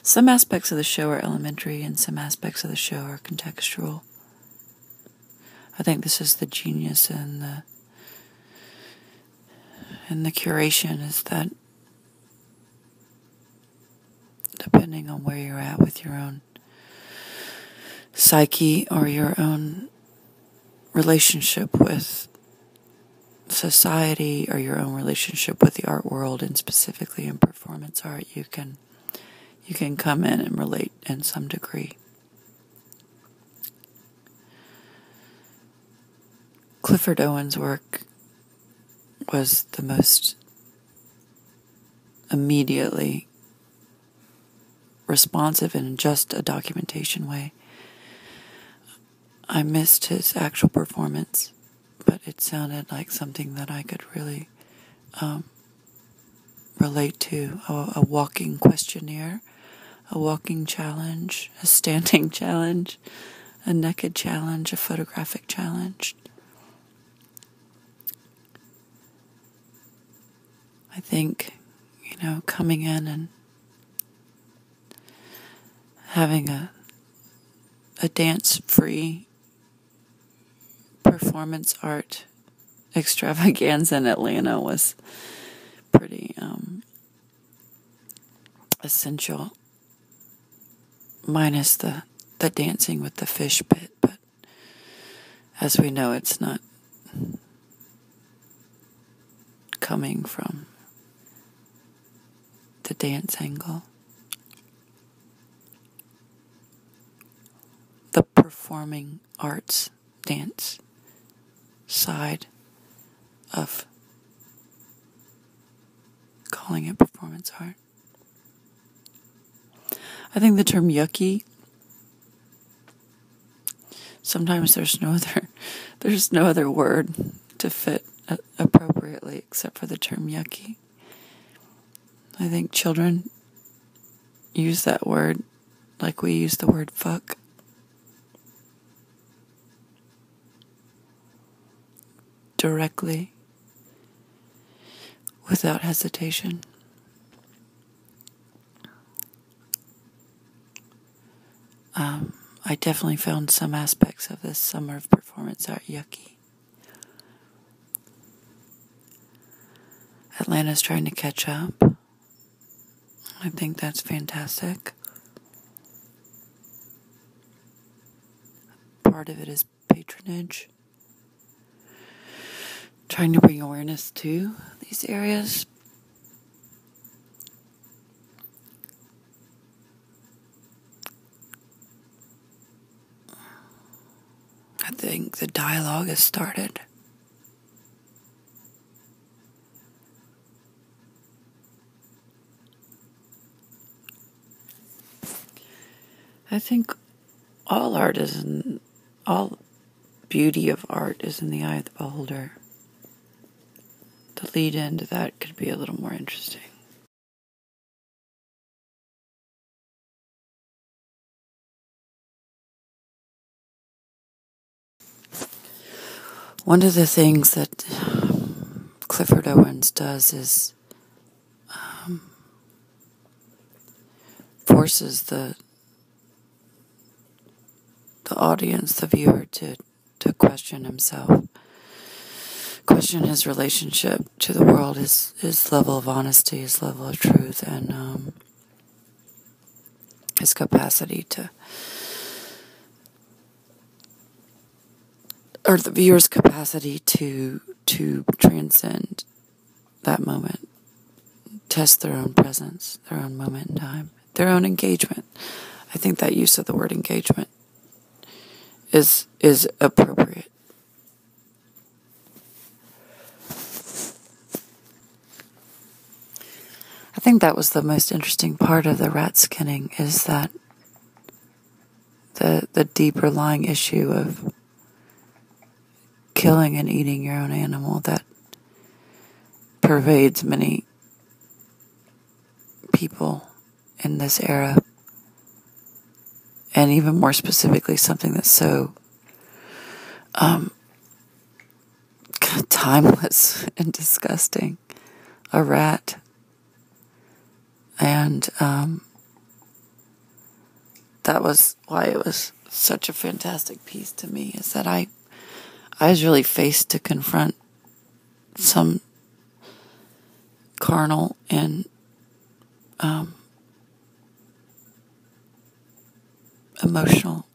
Some aspects of the show are elementary and some aspects of the show are contextual. I think this is the genius and the curation, is that depending on where you're at with your own psyche or your own relationship with society or your own relationship with the art world, and specifically in performance art, you can come in and relate in some degree. Clifford Owen's work was the most immediately responsive in just a documentation way. I missed his actual performance, but it sounded like something that I could really relate to. A walking questionnaire, a walking challenge, a standing challenge, a naked challenge, a photographic challenge. I think, coming in and having a dance-free performance art extravaganza in Atlanta was pretty essential, minus the dancing with the fish pit, but as we know, it's not coming from the dance angle. The performing arts dance side of calling it performance art. I think the term yucky, sometimes there's no other word to fit appropriately except for the term yucky. I think children use that word like we use the word fuck. Directly, without hesitation. I definitely found some aspects of this summer of performance art yucky. Atlanta's trying to catch up. I think that's fantastic. Part of it is patronage. Trying to bring awareness to these areas. I think the dialogue has started. I think all beauty of art is in the eye of the beholder. The lead into that could be a little more interesting. One of the things that Clifford Owens does is forces the audience, the viewer, to question himself, question his relationship to the world, his level of honesty, his level of truth, and his capacity or the viewer's capacity to transcend that moment, test their own presence, their own moment in time, their own engagement. I think that use of the word engagement is appropriate. I think that was the most interesting part of the rat skinning, is that the deeper lying issue of killing and eating your own animal that pervades many people in this era, and even more specifically something that's so timeless and disgusting, a rat. And that was why it was such a fantastic piece to me, is that I was really faced to confront some carnal and emotional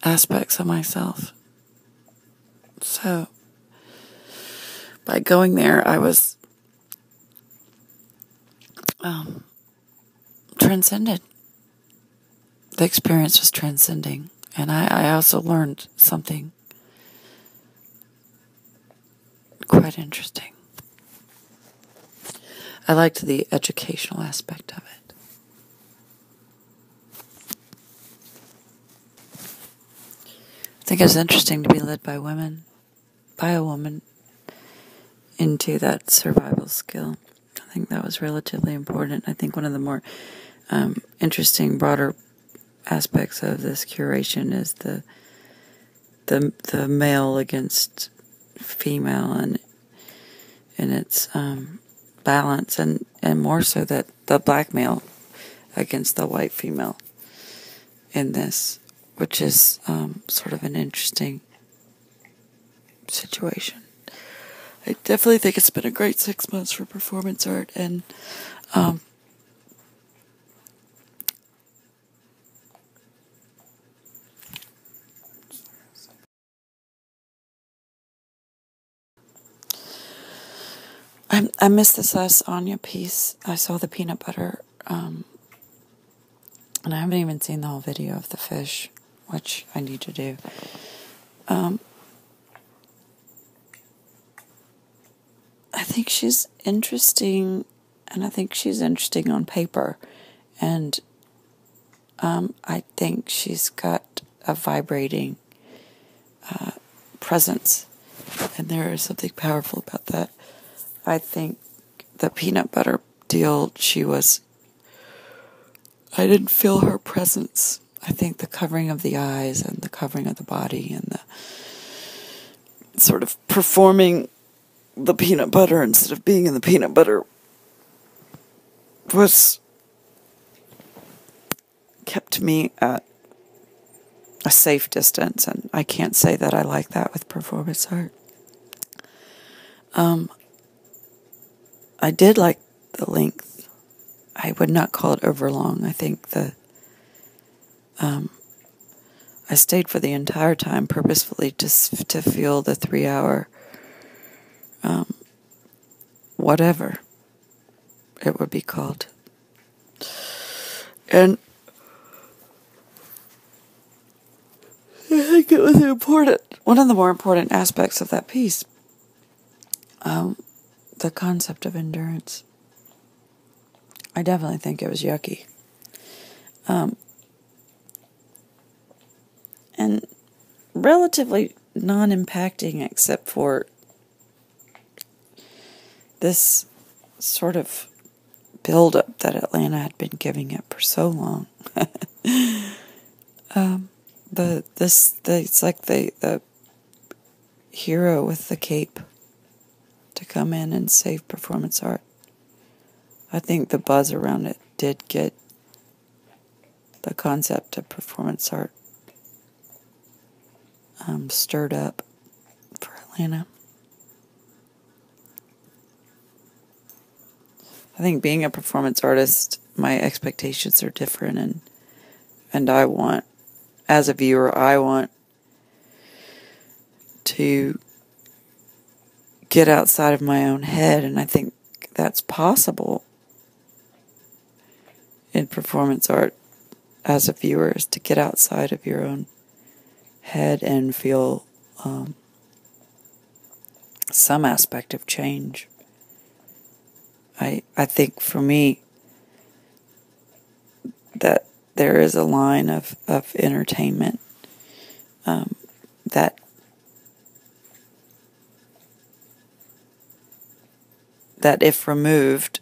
aspects of myself. So by going there, I was transcended. The experience was transcending. And I also learned something quite interesting. I liked the educational aspect of it. I think it's interesting to be led by women, by a woman, into that survival skill. I think that was relatively important. I think one of the more interesting, broader aspects of this curation is the male against female and its balance, and more so that the black male against the white female in this, which is sort of an interesting situation. I definitely think it's been a great 6 months for performance art, and I missed this last Anya piece. I saw the peanut butter, and I haven't even seen the whole video of the fish, which I need to do. I think she's interesting, and I think she's interesting on paper, and I think she's got a vibrating presence, and there is something powerful about that. I think the peanut butter deal, I didn't feel her presence. I think the covering of the eyes and the covering of the body and the sort of performing the peanut butter instead of being in the peanut butter kept me at a safe distance, and I can't say that I like that with performance art. I did like the length. I would not call it overlong. I think I stayed for the entire time purposefully to feel the 3-hour whatever it would be called. And I think it was one of the more important aspects of that piece. The concept of endurance. I definitely think it was yucky. And relatively non-impacting, except for this sort of build-up that Atlanta had been giving it for so long. It's like the hero with the cape to come in and save performance art. I think the buzz around it did get the concept of performance art stirred up for Atlanta. I think being a performance artist, my expectations are different, and I want, as a viewer, I want to get outside of my own head, and I think that's possible in performance art as a viewer, is to get outside of your own head and feel some aspect of change. I think for me that there is a line of entertainment that if removed,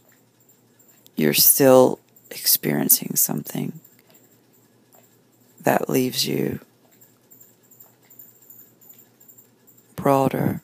you're still experiencing something that leaves you broader